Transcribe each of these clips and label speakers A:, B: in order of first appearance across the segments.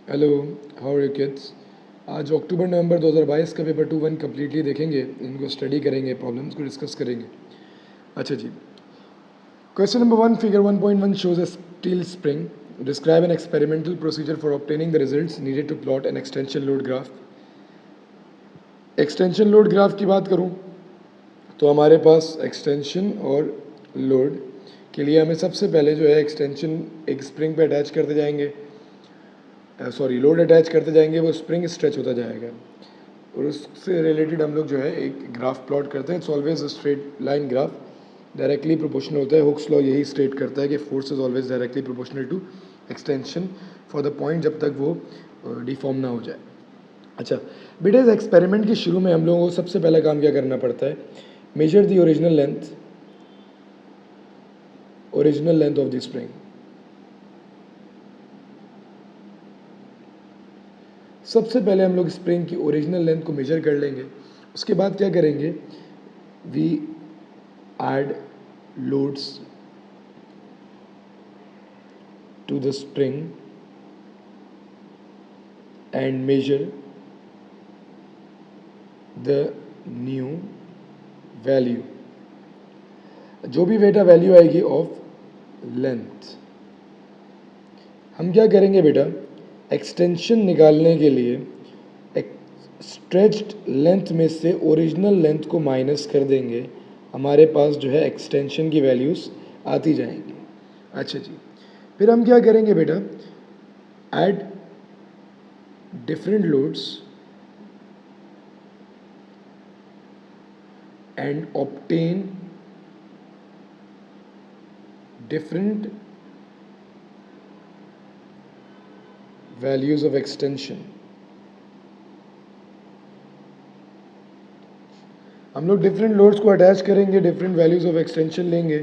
A: Hello, how are you kids. आज अक्टूबर नवंबर 2022 का पेपर 2-1 कम्प्लीटली देखेंगे, इनको स्टडी करेंगे, प्रॉब्लम्स को डिस्कस करेंगे। अच्छा जी, question number 1, figure 1.1 shows a steel spring. Describe an experimental procedure for obtaining the results needed to plot an extension load graph. Extension load graph की बात करूं तो हमारे पास एक्सटेंशन और लोड के लिए हमें सबसे पहले जो है एक्सटेंशन एक स्प्रिंग पे अटैच करते जाएंगे, सॉरी लोड अटैच करते जाएंगे, वो स्प्रिंग स्ट्रेच होता जाएगा और उससे रिलेटेड हम लोग जो है एक ग्राफ प्लॉट करते हैं। It's always a straight line graph, directly proportional होता है। हुक्स लॉ यही स्टेट करता है कि force is always directly proportional to extension for the point जब तक वो डिफॉर्म ना हो जाए। अच्छा बेटा, इस एक्सपेरिमेंट के शुरू में हम लोगों को सबसे पहला काम क्या करना पड़ता है? Measure the original length of the spring. सबसे पहले हम लोग स्प्रिंग की ओरिजिनल लेंथ को मेजर कर लेंगे। उसके बाद क्या करेंगे? We add loads to the spring and measure the new value, जो भी बेटा वैल्यू आएगी ऑफ लेंथ। हम क्या करेंगे बेटा? एक्सटेंशन निकालने के लिए स्ट्रेच्ड लेंथ में से ओरिजिनल लेंथ को माइनस कर देंगे, हमारे पास जो है एक्सटेंशन की वैल्यूज़ आती जाएंगी। अच्छा जी, फिर हम क्या करेंगे बेटा? Add different loads and obtain different values of extension. हम लोग डिफरेंट लोड्स को अटैच करेंगे, डिफरेंट वैल्यूज ऑफ एक्सटेंशन लेंगे,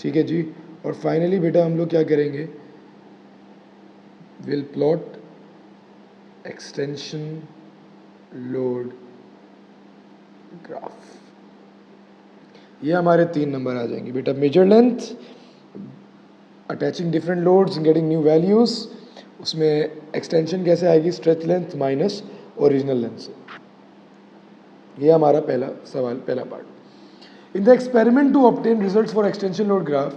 A: ठीक है जी। और फाइनली बेटा हम लोग क्या करेंगे? Will plot extension load graph. ये हमारे 3 नंबर आ जाएंगे बेटा। Major length, attaching different loads, getting new values, उसमें एक्सटेंशन कैसे आएगी? Stretch length minus original length से। ये हमारा पहला सवाल, पहला part. In the experiment to obtain results for extension load graph,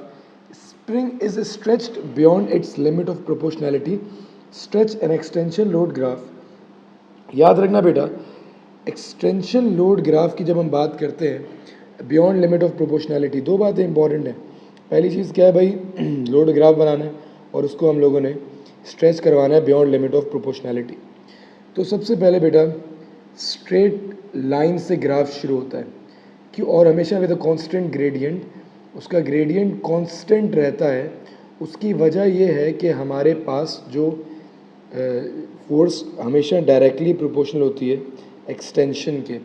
A: spring is stretched beyond its limit of proportionality. Stretch an extension load graph. याद रखना बेटा, एक्सटेंशन लोड ग्राफ की जब हम बात करते हैं बियॉन्ड लिमिट ऑफ प्रोपोर्शनैलिटी, दो बातें इंपॉर्टेंट हैं। पहली चीज़ क्या है भाई? लोड ग्राफ बनाना है और उसको हम लोगों ने स्ट्रेच करवाना है बियॉन्ड लिमिट ऑफ प्रोपोर्शनैलिटी। तो सबसे पहले बेटा स्ट्रेट लाइन से ग्राफ शुरू होता है कि, और हमेशा विद अ कांस्टेंट ग्रेडियंट, उसका ग्रेडियंट कांस्टेंट रहता है। उसकी वजह यह है कि हमारे पास जो फोर्स हमेशा डायरेक्टली प्रोपोर्शनल होती है एक्सटेंशन के,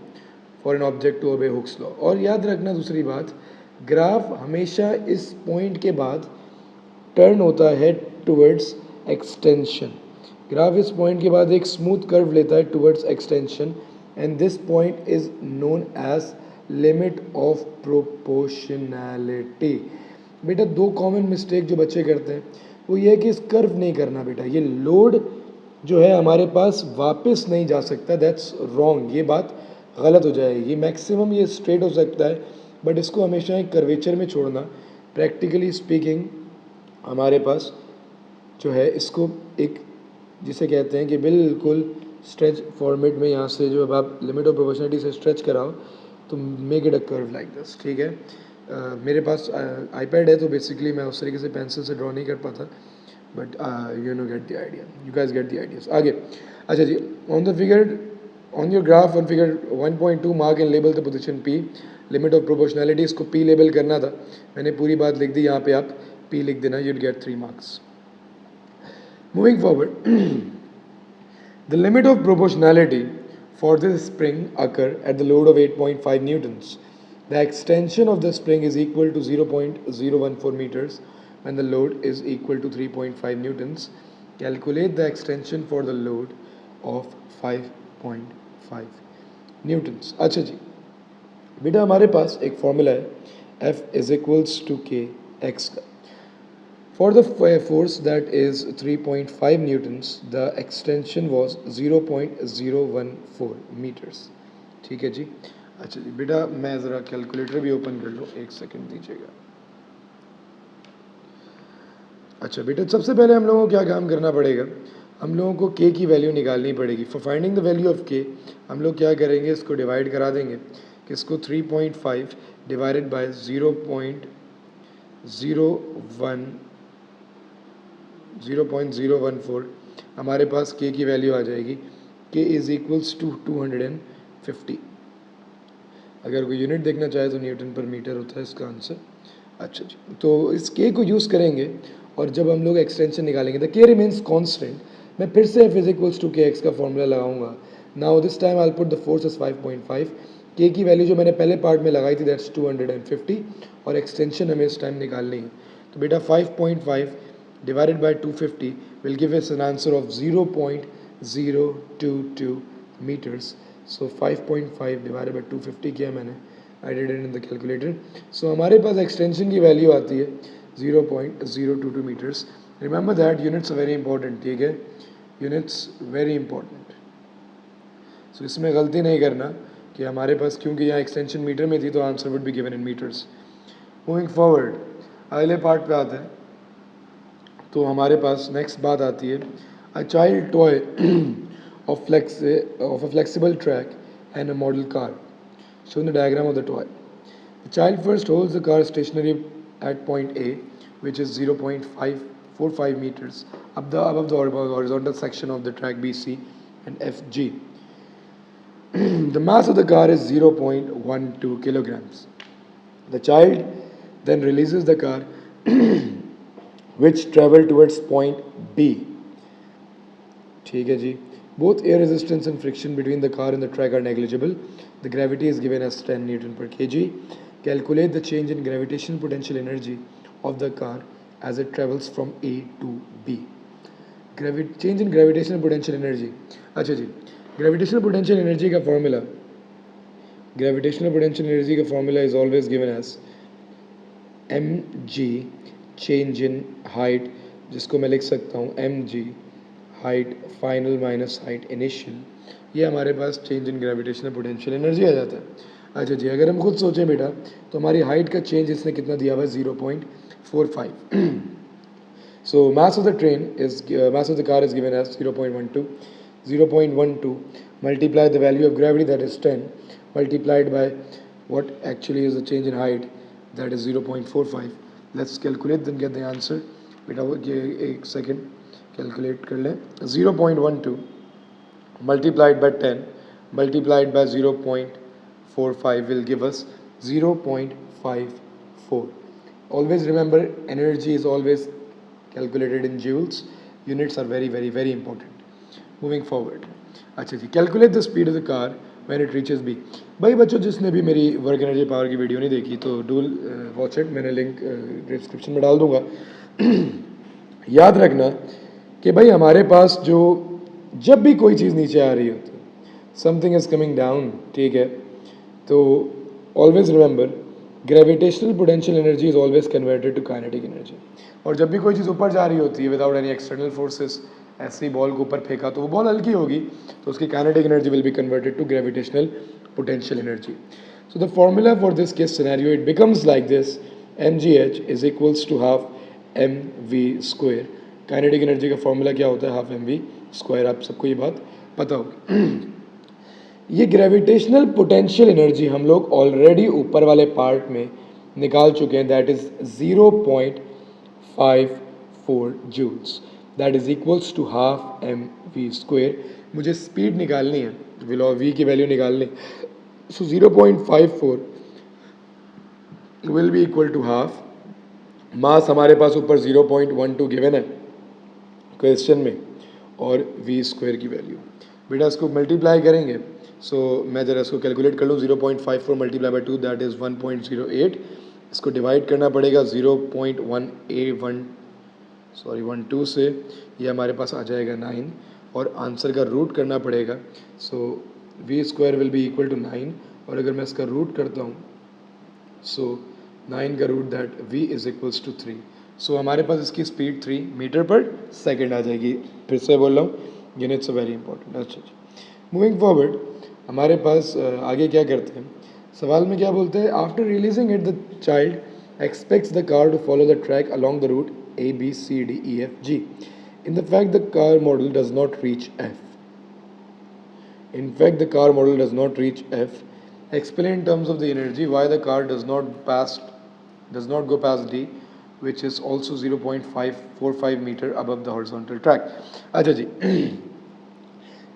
A: for an object to obey Hooke's law. और याद रखना दूसरी बात, ग्राफ हमेशा इस पॉइंट के बाद टर्न होता है टुवर्ड्स एक्सटेंशन। ग्राफ इस पॉइंट के बाद एक स्मूथ कर्व लेता है towards extension and this point is known age limit of proportionality. बेटा दो कॉमन मिस्टेक जो बच्चे करते हैं वो ये है कि इस कर्व नहीं करना बेटा, ये लोड जो है हमारे पास वापस नहीं जा सकता, दैट्स रॉन्ग, ये बात गलत हो जाएगी। मैक्सिमम ये स्ट्रेट हो सकता है बट इसको हमेशा एक कर्वेचर में छोड़ना। प्रैक्टिकली स्पीकिंग हमारे पास जो है इसको एक जिसे कहते हैं कि बिल्कुल स्ट्रेच फॉर्मेट में, यहाँ से जो अब आप लिमिट ऑफ प्रोपोर्शनलिटी से स्ट्रेच कराओ तो make it a curve like this, ठीक है। मेरे पास आईपैड है तो बेसिकली मैं उस तरीके से पेंसिल से ड्रॉ नहीं कर पाता, but you know get the idea, you guys get the ideas. आगे अच्छा जी, on the figure on your graph on figure 1.2 mark and label the position P, limit of proportionality, इसको P लेबल करना था, मैंने पूरी बात लिख दी, यहाँ पे आप P लिख देना, you'd get 3 marks. Moving forward, the limit of proportionality for this spring occur at the load of 8.5 newtons. The extension of the spring is equal to 0.014 meters when the load is equal to 3.5 newtons. Calculate the extension for the load of 5.5 newtons. अच्छा जी, बेटा हमारे पास एक formula है F is equals to के x का। For the force that is 3.5 newtons, the extension was 0.014 meters. ठीक है जी. अच्छा जी बेटा, मैं ज़रा कैलकुलेटर भी ओपन कर लूँ, एक सेकंड दीजिएगा. अच्छा बेटा, सबसे पहले हम लोगों को क्या काम करना पड़ेगा, हम लोगों को k की वैल्यू निकालनी पड़ेगी. For finding the value of k हम लोग क्या करेंगे, इसको डिवाइड करा देंगे कि इसको 3.5 डिवाइडेड बाय 0.014 हमारे पास k की वैल्यू आ जाएगी. k is equals to 250. अगर कोई यूनिट देखना चाहे तो न्यूटन पर मीटर होता है इसका आंसर. अच्छा जी, तो इस k को यूज़ करेंगे और जब हम लोग एक्सटेंशन निकालेंगे, द k रिमेन्स कांस्टेंट. मैं फिर से f is equals to kx का फॉर्मूला लगाऊंगा. Now this time I put the force as 5.5. k की वैल्यू जो मैंने पहले पार्ट में लगाई थी दैट्स 250 और एक्सटेंशन हमें इस टाइम निकालनी है. तो बेटा 5.5 divided by 250 will give us an answer of 0.022 meters. So 5.5 divided by 250 किया मैंने, I did it in the calculator. So हमारे पास एक्सटेंशन की वैल्यू आती है 0.022 meters. Remember that units are very important. ठीक है, units very important. So इसमें गलती नहीं करना कि हमारे पास, क्योंकि यहाँ एक्सटेंशन मीटर में थी तो answer would be given in meters. Moving forward, अगले पार्ट पे आते हैं. तो हमारे पास नेक्स्ट बात आती है, a child toy of a flexible track and a model car. Show the diagram of the toy. The child first holds the car stationary at point A, which is 0.545 meters above the horizontal section of the track BC and FG. The mass of the car is 0.12 kilograms. The child then releases the car which travel towards point B. ठीक है जी. Both air resistance and friction between the car and the track are negligible. The gravity is given as 10 Newton per kg. Calculate the change in gravitational potential energy of the car as it travels from A to B. Change in gravitational potential energy. अच्छा जी, gravitational potential energy का formula, gravitational potential energy का formula is always given as mg change in height, जिसको मैं लिख सकता हूँ mg height final minus height initial. ये हमारे पास change in gravitational potential energy आ जाता है. अच्छा जी, अगर हम खुद सोचें बेटा तो हमारी हाइट का चेंज इसने कितना दिया हुआ है 0.45. So mass of the train is mass of the car is given as 0.12 multiply the value of gravity that is 10 multiplied by what actually is the change in height that is 0.45. Let's calculate then get the answer. बेटा वो ये एक second calculate कर लें. 0.12 multiplied by 10 multiplied by 0.45 will give us 0.54. Always remember, energy is always calculated in joules. Units are very very very important. Moving forward, अच्छा जी, calculate the speed of the car when it reaches B. भाई बच्चों, जिसने भी मेरी work energy power की video नहीं देखी तो डू वॉच इट. मैंने लिंक डिस्क्रिप्शन में डाल दूंगा. याद रखना कि भाई हमारे पास जो जब भी कोई चीज़ नीचे आ रही होती है, समथिंग इज़ कमिंग डाउन, ठीक है, तो always remember gravitational potential energy is always converted to kinetic energy. और जब भी कोई चीज़ ऊपर जा रही होती है विदाउट एनी एक्सटर्नल फोर्सेस, ऐसे ही बॉल को ऊपर फेंका तो वो बॉल हल्की होगी, तो उसकी kinetic energy will be converted to gravitational potential energy. So the formula for this case scenario it becomes like this, mgh is equals to half mv square. Kinetic energy का फॉर्मूला क्या होता है? Half mv square. आप सबको ये बात पता होगी. ये ग्रेविटेशनल पोटेंशियल एनर्जी हम लोग ऑलरेडी ऊपर वाले पार्ट में निकाल चुके हैं, that is 0.54 joules, that is equals to half mv square. मुझे स्पीड निकालनी है, v की वैल्यू निकालनी. So 0.54 will be equal to half. Mass हमारे पास ऊपर 0.12 गिवन है क्वेश्चन में, और v स्क्वायर की वैल्यू. बेटा इसको मल्टीप्लाई करेंगे. सो मैं ज़रा इसको कैलकुलेट कर लूँ. 0.54 मल्टीप्लाई बाई 2 दैट इज़ 1.08. इसको डिवाइड करना पड़ेगा 0.12 से, ये हमारे पास आ जाएगा 9, और आंसर का रूट करना पड़ेगा. So v square will be equal to 9, और अगर मैं इसका रूट करता हूँ, सो 9 का root that v is equals to 3. So हमारे पास इसकी स्पीड 3 मीटर पर सेकेंड आ जाएगी। फिर से बोल रहा हूँ, यूनिट्स वेरी इंपॉर्टेंट। अच्छा जी, मूविंग फॉरवर्ड हमारे पास आगे क्या करते हैं, सवाल में क्या बोलते हैं, after releasing it the child expects the car to follow the track along the route ABCDEFG। In the fact the car model does not reach F। In fact, the car model does not reach F. Explain in terms of the energy why the car does not go past D, which is also 0.545 meter above the horizontal track. अच्छा जी,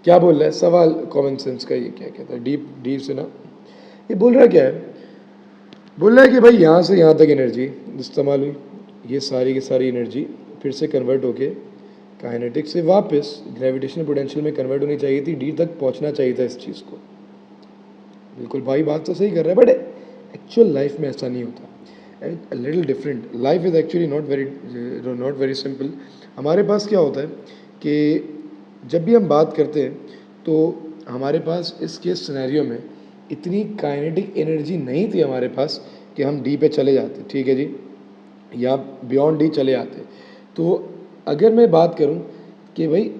A: क्या बोल रहा है सवाल, common sense का ये क्या कहता है, डीप डीप से ना, ये बोल रहा क्या है, बोल रहा है कि भाई यहाँ से यहाँ तक एनर्जी इस्तेमाल हुई, ये सारी की सारी एनर्जी फिर से कन्वर्ट होके काइनेटिक से वापस ग्रेविटेशनल पोटेंशियल में कन्वर्ट होनी चाहिए थी, डी तक पहुंचना चाहिए था इस चीज़ को। बिल्कुल भाई बात तो सही कर रहा है, बट एक्चुअल लाइफ में ऐसा नहीं होता, little different. Life is actually not very simple. हमारे पास क्या होता है कि जब भी हम बात करते हैं तो हमारे पास इस केस सिनेरियो में इतनी काइनेटिक एनर्जी नहीं थी हमारे पास कि हम डी पे चले जाते, ठीक है जी, या बियॉन्ड डी चले जाते। तो अगर मैं बात करूं कि भाई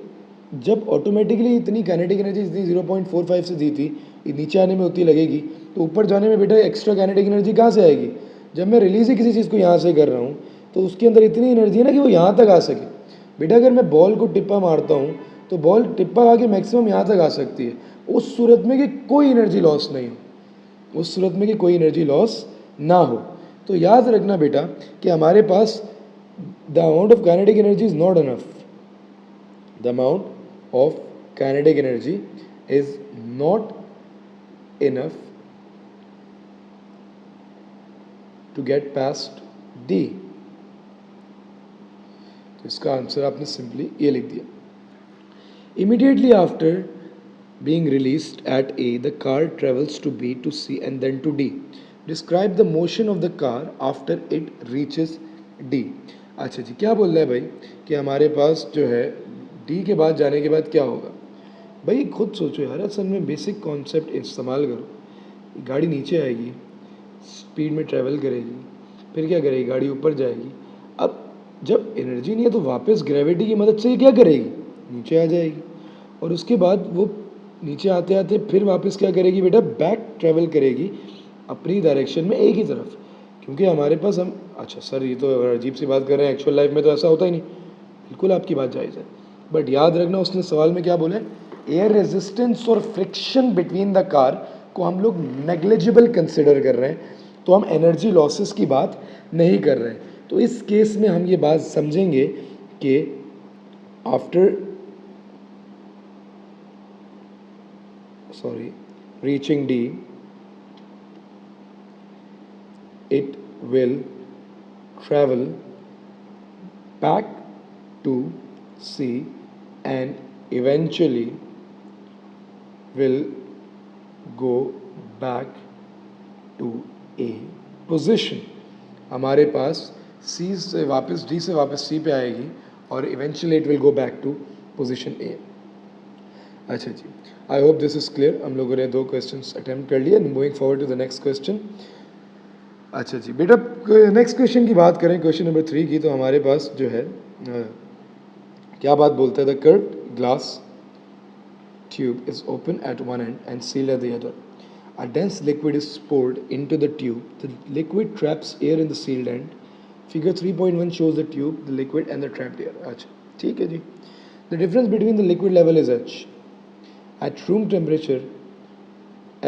A: जब ऑटोमेटिकली इतनी काइनेटिक एनर्जी इतनी 0.45 से दी थी, ये नीचे आने में उतनी लगेगी, तो ऊपर जाने में बेटा एक्स्ट्रा काइनेटिक एनर्जी कहाँ से आएगी। जब मैं रिलीज ही किसी चीज़ को यहाँ से कर रहा हूँ तो उसके अंदर इतनी एनर्जी है ना कि वो यहाँ तक आ सके। बेटा अगर मैं बॉल को टिप्पा मारता हूँ तो बॉल टिप्पा आके मैक्सिमम यहाँ तक आ सकती है, उस सूरत में कि कोई एनर्जी लॉस नहीं हो, उस सूरत में कि कोई एनर्जी लॉस ना हो। तो याद रखना बेटा कि हमारे पास the amount of kinetic energy is not enough. The amount of kinetic energy is not enough to get past D. तो इसका आंसर आपने सिंपली ये लिख दिया। Immediately after being released at A, the car travels to B to C and then to D. Describe the motion of the car after it reaches D. अच्छा जी, क्या बोल रहा है भाई कि हमारे पास जो है डी के बाद जाने के बाद क्या होगा। भाई खुद सोचो यार, असल में बेसिक कॉन्सेप्ट इस्तेमाल करो। गाड़ी नीचे आएगी, स्पीड में ट्रैवल करेगी, फिर क्या करेगी, गाड़ी ऊपर जाएगी। अब जब एनर्जी नहीं है तो वापस ग्रेविटी की मदद से ये क्या करेगी, नीचे आ जाएगी, और उसके बाद वो नीचे आते आते फिर वापस क्या करेगी बेटा, बैक ट्रैवल करेगी अपनी डायरेक्शन में एक ही तरफ। क्योंकि हमारे पास हम, अच्छा सर ये तो अजीब सी बात कर रहे हैं, एक्चुअल लाइफ में तो ऐसा होता ही नहीं। बिल्कुल आपकी बात जायज़ है, बट याद रखना उसने सवाल में क्या बोला है, एयर रेजिस्टेंस और फ्रिक्शन बिटवीन द कार को हम लोग नेग्लिजिबल कंसिडर कर रहे हैं, तो हम एनर्जी लॉसेस की बात नहीं कर रहे हैं। तो इस केस में हम ये बात समझेंगे कि after reaching D, it will travel back to C and eventually will go back to A position. हमारे पास C से वापस D से वापस C पे आएगी और eventually it will go back to position A. अच्छा जी, I hope this is clear. हम लोगों ने 2 क्वेश्चंस अटेम्प्ट कर लिए। Moving forward to the next question. अच्छा जी बेटा, नेक्स्ट क्वेश्चन की बात करें, क्वेश्चन नंबर 3 की, तो हमारे पास जो है क्या बात बोलता है, the curved glass tube is open at one end and sealed at the other. A dense liquid is poured into the tube. The liquid traps air in the sealed end. Figure 3.1 shows the tube, the liquid and the trapped air. अच्छा ठीक है जी। The difference between the liquid level is H. At room temperature,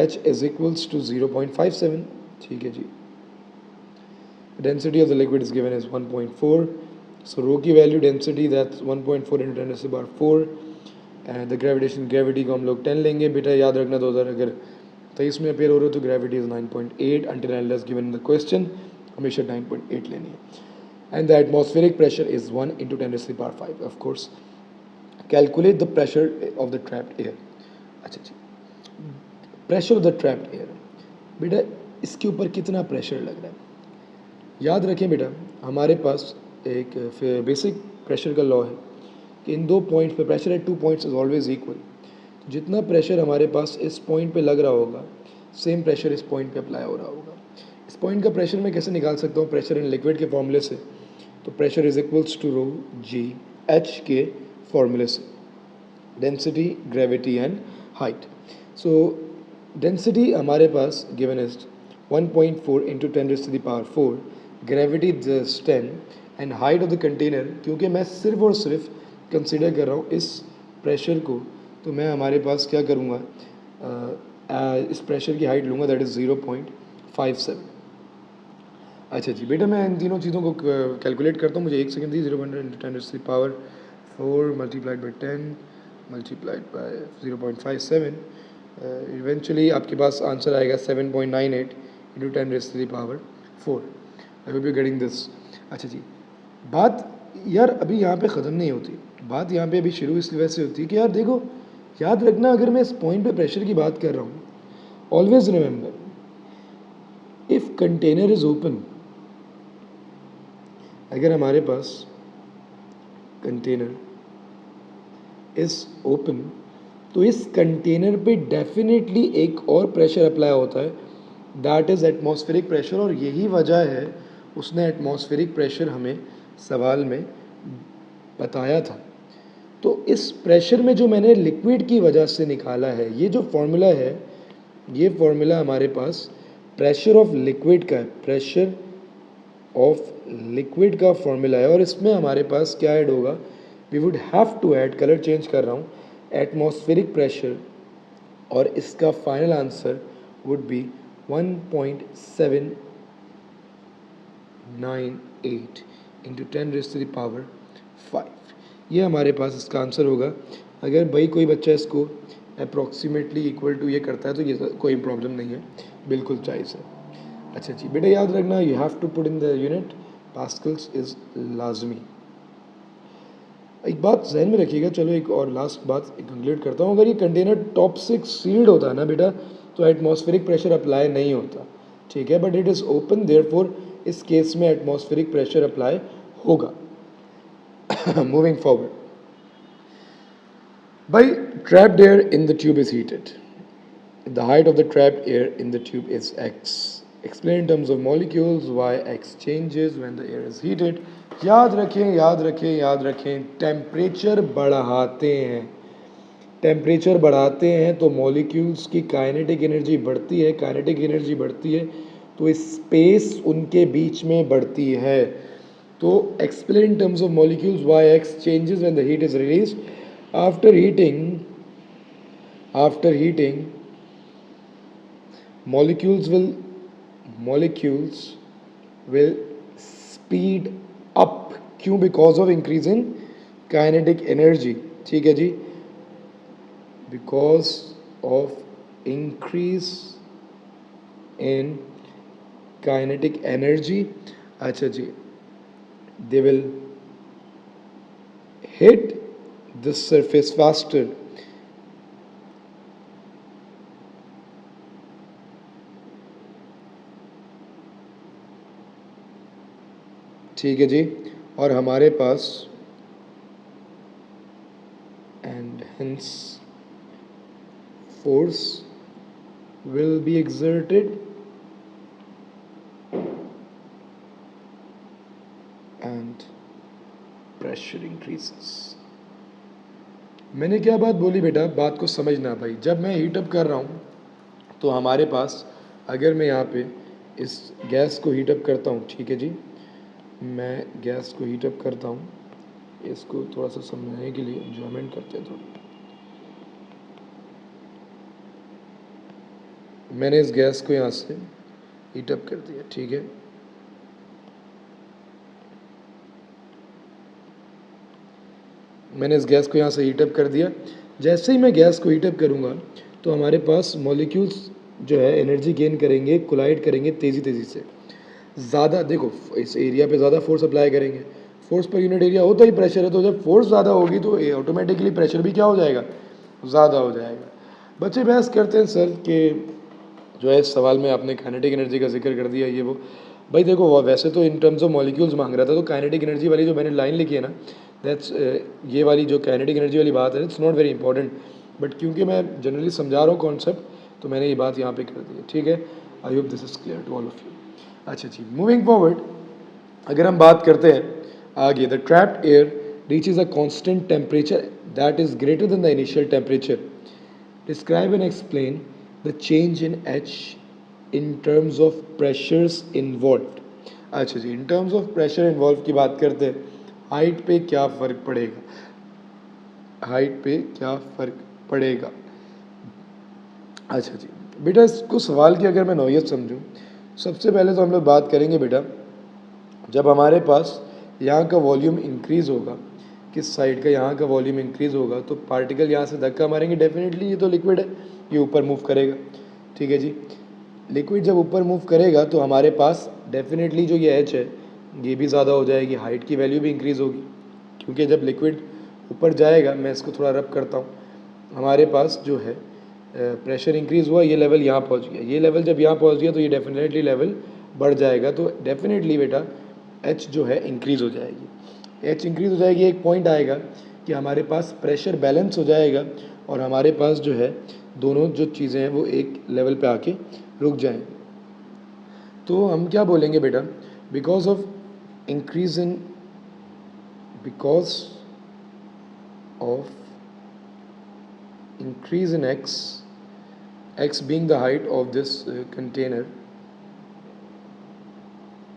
A: H is equals to 0.57. ठीक है जी। The density of the liquid is given as 1.4. So rho की value density that's 1.4 into 10 raised to the power 4. And the gravity को हम लोग 10 लेंगे। बेटा याद रखना 2000 अगर 23 में अपेयर हो रहे हो तो gravity is 9.8 until unless given in the question, हमेशा 9.8 लेनी है। And the atmospheric pressure is 1 into 10 raised to the power 5. Of course, calculate the pressure of the trapped air. अच्छा जी, pressure of the trapped air, बेटा इसके ऊपर कितना pressure लग रहा है। याद रखें बेटा, हमारे पास एक बेसिक प्रेशर का लॉ है कि इन 2 पॉइंट्स पे pressure at 2 points is always equal. जितना प्रेशर हमारे पास इस पॉइंट पे लग रहा होगा, सेम प्रेशर इस पॉइंट पे अप्लाई हो रहा होगा। इस पॉइंट का प्रेशर मैं कैसे निकाल सकता हूँ, प्रेशर इन लिक्विड के फॉर्मूले से, तो pressure is equals to rho g h के फॉर्मूले से, density, gravity and height. So density हमारे पास given is 1.4 into 10⁻⁴, gravity just 10 and height of the container. क्योंकि मैं सिर्फ और सिर्फ कंसिडर कर रहा हूँ इस प्रेशर को, तो मैं हमारे पास क्या करूँगा, इस प्रेशर की हाइट लूँगा, दैट इज़ 0.57. अच्छा जी बेटा, मैं इन तीनों चीज़ों को कैलकुलेट करता हूँ. मुझे एक second the. 0.10⁻⁴ multiplied by 10 multiplied by 0.57, eventually आपके पास आंसर आएगा 7.98 into 10⁻⁴. I hope you getting this. अच्छा जी, बात यार अभी यहाँ पे ख़त्म नहीं होती. बात यहाँ पे अभी शुरू इस वजह से होती है कि यार देखो, याद रखना, अगर मैं इस पॉइंट पे प्रेशर की बात कर रहा हूँ, always remember if container is open, अगर हमारे पास कंटेनर इज़ ओपन तो इस कंटेनर पे डेफिनेटली एक और प्रेशर अप्लाई होता है, दैट इज़ एटमॉस्फेरिक प्रेशर. और यही वजह है उसने एटमॉस्फेरिक प्रेशर हमें सवाल में बताया था. तो इस प्रेशर में जो मैंने लिक्विड की वजह से निकाला है, ये जो फॉर्मूला है, ये फॉर्मूला हमारे पास प्रेशर ऑफ लिक्विड का है, प्रेशर ऑफ लिक्विड का फॉर्मूला है. और इसमें हमारे पास क्या ऐड होगा, we would have to add, colour change कर रहा हूँ, एटमॉस्फेरिक प्रेशर, और इसका final answer would be 1.798 into 10⁵. ये हमारे पास इसका आंसर होगा. अगर भाई कोई बच्चा इसको अप्रॉक्सीमेटली इक्वल टू ये करता है तो ये कोई प्रॉब्लम नहीं है, बिल्कुल जायज़ है. अच्छा जी बेटा, याद रखना, you have to put in the unit, pascals is लाजमी. एक बात जहन में रखिएगा. चलो एक और लास्ट बात कंक्लूड करता हूँ. अगर ये कंटेनर टॉप से सील्ड होता है ना बेटा, तो एटमॉस्फेरिक प्रेशर अप्लाई नहीं होता, ठीक है. But it is open, therefore इस केस में एटमॉस्फेरिक प्रेशर अप्लाई होगा. मूविंग फॉरवर्ड, भाई trapped air in the tube is heated. The height of the trapped air in the tube is x. Explain in terms of molecules why x changes when the air is heated. याद रखें, याद रखें, याद रखें, temperature बढ़ाते हैं, temperature बढ़ाते हैं तो मॉलिक्यूल्स की काइनेटिक एनर्जी बढ़ती है, काइनेटिक एनर्जी बढ़ती है तो स्पेस उनके बीच में बढ़ती है. तो explain in terms of molecules why x changes when the heat is released. After heating molecules will speed up. क्यों? Because of increase in kinetic energy. ठीक है जी, because of increase in kinetic energy. अच्छा जी, they will hit the surface faster. ठीक है जी, और हमारे पास and hence force will be exerted and pressure increases. मैंने क्या बात बोली बेटा, बात को समझना भाई. जब मैं हीटअप कर रहा हूँ तो हमारे पास, अगर मैं यहाँ पे इस गैस को हीटअप करता हूँ, ठीक है जी, मैं गैस को हीटअप करता हूँ, इसको थोड़ा सा समझने के लिए एंजॉयमेंट करते हैं थोड़ी. मैंने इस गैस को यहाँ से हीटअप कर दिया, ठीक है. मैंने इस गैस को यहाँ से हीटअप कर दिया. जैसे ही मैं गैस को हीटअप करूँगा तो हमारे पास मॉलिक्यूल्स जो है एनर्जी गेन करेंगे, कोलाइड करेंगे तेज़ी से. ज़्यादा देखो, इस एरिया पे ज़्यादा फोर्स अप्लाई करेंगे. फोर्स पर यूनिट एरिया होता ही प्रेशर है, तो जब फोर्स ज़्यादा होगी तो ऑटोमेटिकली प्रेशर भी क्या हो जाएगा, ज़्यादा हो जाएगा. बच्चे बहस करते हैं सर कि जो है इस सवाल में आपने काइनेटिक एनर्जी का जिक्र कर दिया, ये वो. भाई देखो, वैसे तो इन टर्म्स ऑफ मॉलिक्यूल्स मांग रहा था, तो काइनेटिक एनर्जी वाली जो मैंने लाइन लिखी है ना, दैट्स ये वाली जो काइनेटिक एनर्जी वाली बात है, it's not very important. But क्योंकि मैं जनरली समझा रहा हूँ कॉन्सेप्ट, तो मैंने ये बात यहाँ पे कर दी है. ठीक है, I hope this is clear to all of you. अच्छा जी, मूविंग फॉरवर्ड, अगर हम बात करते हैं आगे, the trapped air reaches a constant temperature that is greater than the initial temperature. Describe and explain the change in H in terms of pressures involved. अच्छा जी, in terms of pressure involved की बात करते हैं, height पे क्या फ़र्क पड़ेगा, height पे क्या फ़र्क पड़ेगा। अच्छा जी बेटा, इसको सवाल की अगर मैं नौयत समझूं, सबसे पहले तो हम लोग बात करेंगे बेटा, जब हमारे पास यहाँ का वॉल्यूम इंक्रीज़ होगा, किस साइड का, यहाँ का वॉल्यूम इंक्रीज़ होगा, तो पार्टिकल यहाँ से धक्का मारेंगे, डेफिनेटली ये तो लिक्विड है, ये ऊपर मूव करेगा। ठीक है जी, लिक्विड जब ऊपर मूव करेगा तो हमारे पास डेफिनेटली जो ये एच है ये भी ज़्यादा हो जाएगी, हाइट की वैल्यू भी इंक्रीज़ होगी, क्योंकि जब लिक्विड ऊपर जाएगा, मैं इसको थोड़ा रब करता हूँ, हमारे पास जो है प्रेशर इंक्रीज़ हुआ, ये लेवल यहाँ पहुँच गया, ये लेवल जब यहाँ पहुँच गया तो ये डेफिनेटली लेवल बढ़ जाएगा, तो डेफिनेटली बेटा एच जो है इंक्रीज़ हो जाएगी। एच इंक्रीज़ हो जाएगी, एक पॉइंट आएगा कि हमारे पास प्रेशर बैलेंस हो जाएगा और हमारे पास जो है दोनों जो चीज़ें हैं वो एक लेवल पे आके रुक जाएंगे। तो हम क्या बोलेंगे बेटा, because of increase in, because of increase in x, x being the height of this container,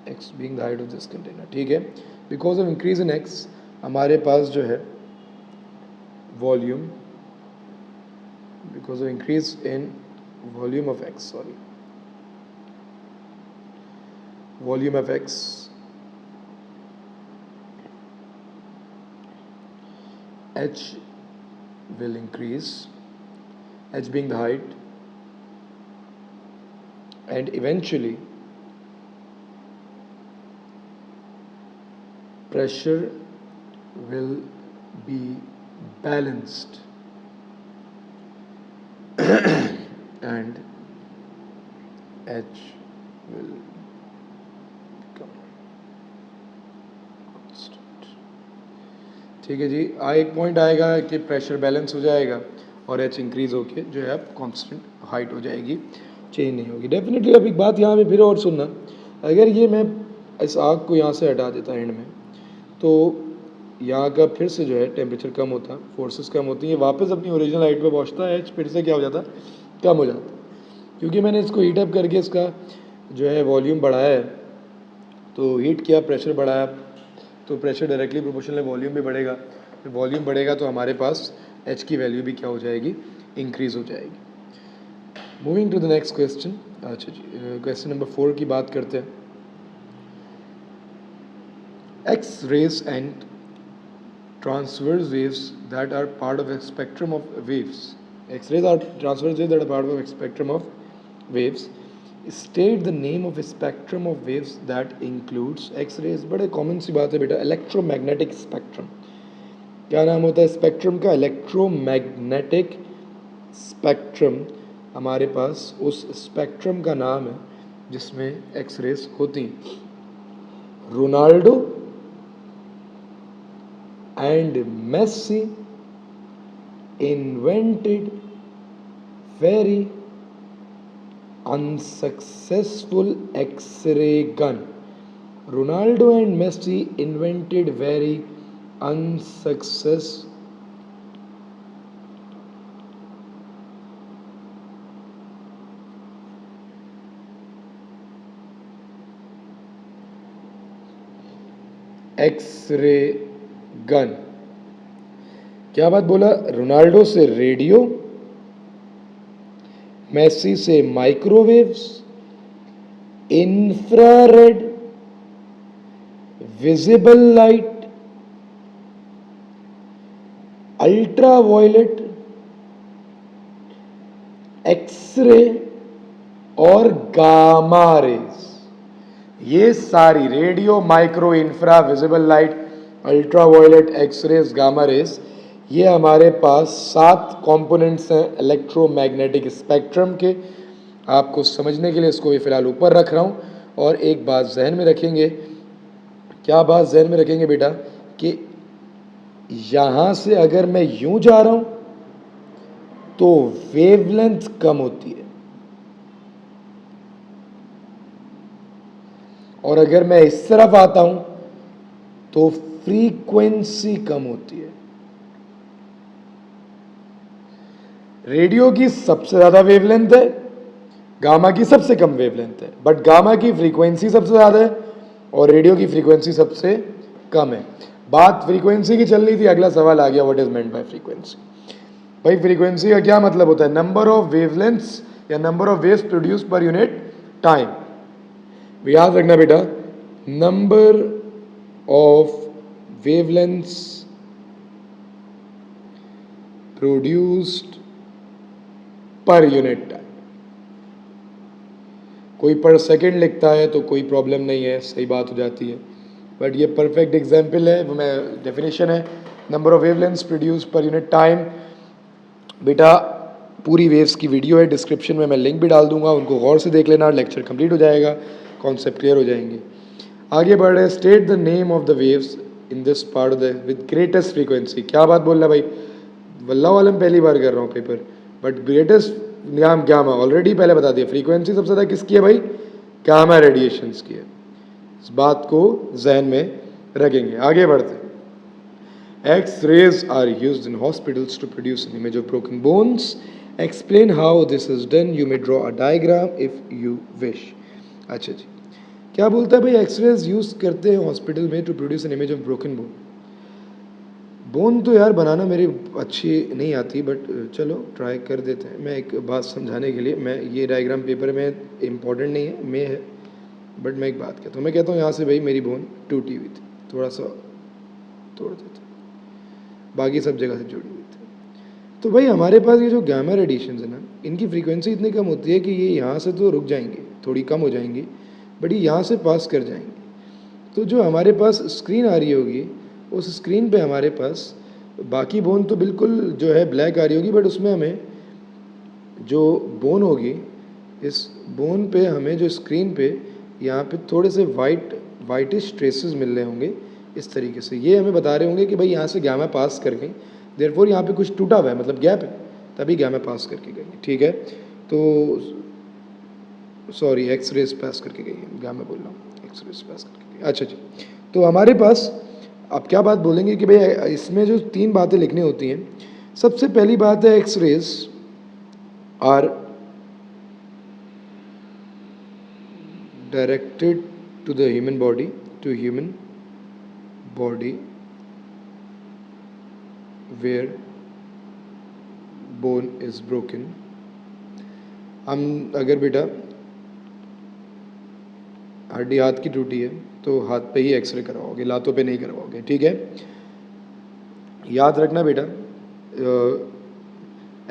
A: x being the height of this container, ठीक है, because of increase in x हमारे पास जो है volume, because of increase in volume of x, sorry, volume of x, h will increase, h being the height, and eventually pressure will be balanced and h will ठीक है जी, एक point आएगा कि pressure balance हो जाएगा और H increase होके जो है अब कांस्टेंट हाइट हो जाएगी, चेंज नहीं होगी। डेफिनेटली अब एक बात यहाँ पे फिर और सुनना, अगर ये मैं इस आग को यहाँ से हटा देता एंड में, तो यहाँ का फिर से जो है टेम्परेचर कम होता, फोर्सेस कम होती हैं, वापस अपनी ओरिजिनल हाइट पे पहुँचता है, एच फिर से क्या हो जाता, कम हो जाता, क्योंकि मैंने इसको हीट अप करके इसका जो है वॉल्यूम बढ़ाया है, तो हीट किया, प्रेशर बढ़ाया, तो प्रेशर डायरेक्टली प्रोपोर्शनल वॉल्यूम भी बढ़ेगा, फिर वॉल्यूम बढ़ेगा तो हमारे पास एच की वैल्यू भी क्या हो जाएगी, इंक्रीज़ हो जाएगी। Moving to the next question. अच्छा जी, क्वेश्चन नंबर 4 की बात करते हैं। X rays and transverse waves that are part of a spectrum of waves. X-rays are transverse waves that are part of a spectrum of waves. State the name of a spectrum of waves that includes X-rays. बड़े common सी बात है बेटा, electromagnetic spectrum. क्या नाम होता है spectrum का? Electromagnetic spectrum हमारे पास उस स्पेक्ट्रम का नाम है जिसमें एक्स-रेज होती हैं। Ronaldo and Messi invented very unsuccessful X-ray gun. Ronaldo and Messi invented very unsuccessful X-ray gun. क्या बात बोला? रोनाल्डो से रेडियो, मेसी से microwaves, infrared, visible light, ultraviolet, X-ray और गामा रेज। ये सारी radio, micro, infra, visible light, ultraviolet, X-rays, gamma rays, ये हमारे पास 7 कंपोनेंट्स हैं इलेक्ट्रोमैग्नेटिक स्पेक्ट्रम के। आपको समझने के लिए इसको भी फिलहाल ऊपर रख रहा हूँ, और एक बात जहन में रखेंगे। क्या बात जहन में रखेंगे बेटा? कि यहाँ से अगर मैं यूं जा रहा हूँ तो वेवलेंथ कम होती है, और अगर मैं इस तरफ आता हूँ तो फ्रीक्वेंसी कम होती है। रेडियो की सबसे ज्यादा वेवलेंथ है, गामा की सबसे कम वेवलेंथ है, बट गामा की फ्रीक्वेंसी सबसे ज्यादा है और रेडियो की फ्रीक्वेंसी सबसे कम है। बात फ्रीक्वेंसी की चल रही थी, अगला सवाल आ गया, what is meant by frequency. भाई फ्रीक्वेंसी का क्या मतलब होता है? नंबर ऑफ वेवलेंथ्स या number of waves produce per unit time. याद रखना बेटा, number of wavelengths produced per unit time. कोई पर सेकंड लिखता है तो कोई प्रॉब्लम नहीं है, सही बात हो जाती है, बट ये परफेक्ट एग्जांपल है, वो मैं डेफिनेशन है, number of wavelengths produce per unit time. बेटा पूरी वेव्स की वीडियो है, डिस्क्रिप्शन में मैं लिंक भी डाल दूंगा, उनको गौर से देख लेना, लेक्चर कंप्लीट हो जाएगा, कॉन्सेप्ट क्लियर हो जाएंगे। आगे बढ़ रहे, state the name of the waves in this part of the with greatest frequency. क्या बात बोल रहा भाई, वल्लाह वालम पहली बार कर रहा हूँ paper, but greatest gamma already पहले बता दिया। फ्रीक्वेंसी सबसे ज़्यादा किसकी है भाई? गामा रेडिएशंस की है। इस बात को जहन में रखेंगे। आगे बढ़ते हैं। X-rays are used in hospitals to produce an image of broken bones. Explain how this is done. You may draw a diagram if you wish. अच्छा जी, क्या बोलता है भाई? एक्सरेज यूज करते हैं हॉस्पिटल में to produce an image of broken bone. Bone तो यार बनाना मेरी अच्छी नहीं आती, बट चलो ट्राई कर देते हैं। मैं एक बात समझाने के लिए, मैं ये डायग्राम पेपर में इम्पॉर्टेंट नहीं है, मैं है, बट मैं एक बात कहता हूँ। मैं कहता हूँ यहाँ से भाई मेरी बोन टूटी हुई थी, थोड़ा सा तोड़ देते, बाकी सब जगह से जुड़ी हुई थी। तो भाई हमारे पास ये जो गामा रेडिएशन है ना, इनकी फ्रीक्वेंसी इतनी कम होती है कि ये यहाँ से तो रुक जाएंगे, थोड़ी कम हो जाएंगी, बट ये यहाँ से पास कर जाएंगे। तो जो हमारे पास स्क्रीन आ रही होगी, उस स्क्रीन पे हमारे पास बाकी बोन तो बिल्कुल जो है ब्लैक आ रही होगी, बट उसमें हमें जो बोन होगी, इस बोन पे हमें जो स्क्रीन पे यहाँ पे थोड़े से वाइटिश ट्रेसेस मिल रहे होंगे इस तरीके से। ये हमें बता रहे होंगे कि भाई यहाँ से गामा पास कर गई, देयरफॉर यहाँ पे कुछ टूटा हुआ है, मतलब गैप है, तभी गामा पास करके गई। ठीक है, तो सॉरी, एक्स रेज पास करके गई है, गामा बोल रहा हूँ, एक्स रेज पास करके गई। अच्छा जी, तो हमारे पास अब क्या बात बोलेंगे कि भाई इसमें जो 3 बातें लिखनी होती हैं। सबसे पहली बात है, X rays are directed to the human body, to human body where bone is broken. हम अगर बेटा हड्डी हाथ की टूटी है तो हाथ पे ही एक्सरे करवाओगे, लातों पे नहीं करवाओगे। ठीक है, याद रखना बेटा,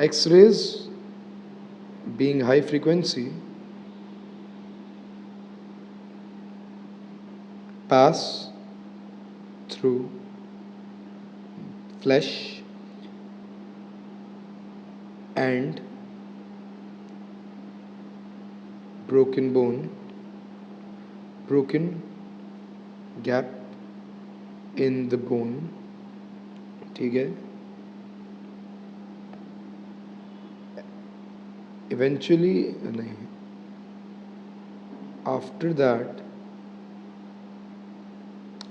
A: X-rays being high frequency pass through flesh and broken bone, broken gap in the bone। ठीक है, eventually नहीं, after that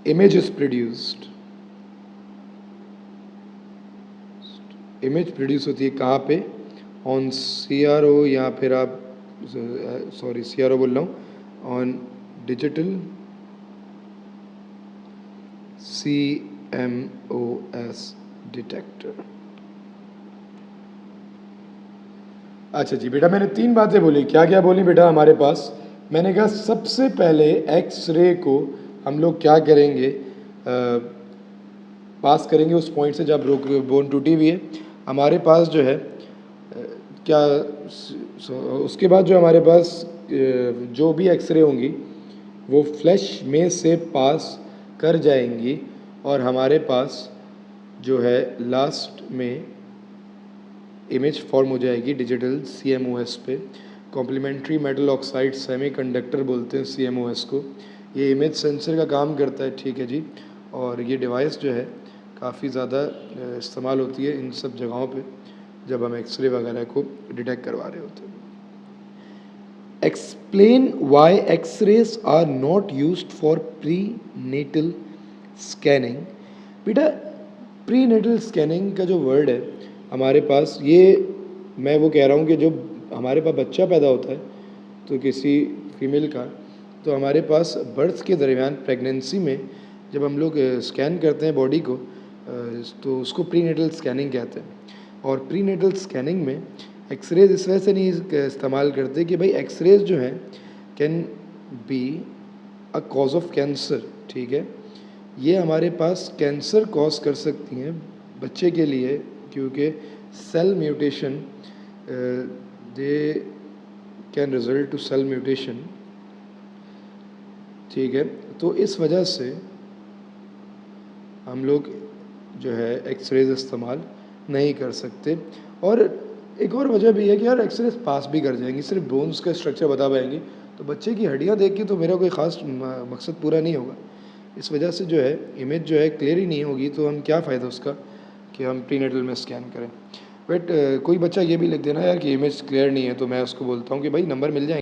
A: image is produced। Image produce होती है कहाँ पे? ऑन CRO, या फिर आप सॉरी CRO बोल रहा हूँ, ऑन डिजिटल CMOS डिटेक्टर। अच्छा जी बेटा, मैंने 3 बातें बोली। क्या क्या बोली बेटा हमारे पास? मैंने कहा सबसे पहले एक्सरे को हम लोग क्या करेंगे, पास करेंगे उस पॉइंट से जब बोन टूटी हुई है। हमारे पास जो है क्या उसके बाद जो हमारे पास जो भी एक्सरे होंगी वो फ्लैश में से पास कर जाएंगी और हमारे पास जो है लास्ट में इमेज फॉर्म हो जाएगी डिजिटल CMOS पे। कॉम्प्लीमेंट्री मेटल ऑक्साइड सेमीकंडक्टर बोलते हैं CMOS को। ये इमेज सेंसर का काम करता है। ठीक है जी, और ये डिवाइस जो है काफ़ी ज़्यादा इस्तेमाल होती है इन सब जगहों पे जब हम एक्सरे वगैरह को डिटेक्ट करवा रहे होते हैं। Explain why X-rays are not used for prenatal scanning. बेटा प्री नेटल स्कैनिंग का जो वर्ड है हमारे पास, ये मैं वो कह रहा हूँ कि जो हमारे पास बच्चा पैदा होता है तो किसी फीमेल का, तो हमारे पास बर्थ के दरमियान प्रेगनेंसी में जब हम लोग स्कैन करते हैं बॉडी को, तो उसको प्री नेटल स्कैनिंग कहते हैं। और प्री नेटल स्कैनिंग में एक्सरेज इस वजह से नहीं इस्तेमाल करते कि भाई एक्सरेज जो हैं can be a cause of cancer, ठीक है। ये हमारे पास कैंसर कॉज कर सकती हैं बच्चे के लिए, क्योंकि cell mutation they can result to cell mutation, ठीक है। तो इस वजह से हम लोग जो है एक्सरेज इस्तेमाल नहीं कर सकते। और एक और वजह भी है कि यार एक्सरेज पास भी कर जाएंगी, सिर्फ बोन्स का स्ट्रक्चर बता पाएंगी, तो बच्चे की हड्डियाँ देख के तो मेरा कोई ख़ास मकसद पूरा नहीं होगा। इस वजह से जो है इमेज जो है क्लियर ही नहीं होगी, तो हम क्या फ़ायदा उसका कि हम प्रीनेटल में स्कैन करें। बट कोई बच्चा ये भी लिख देना यार कि इमेज क्लियर नहीं है, तो मैं उसको बोलता हूँ कि भाई नंबर मिल जाएंगे।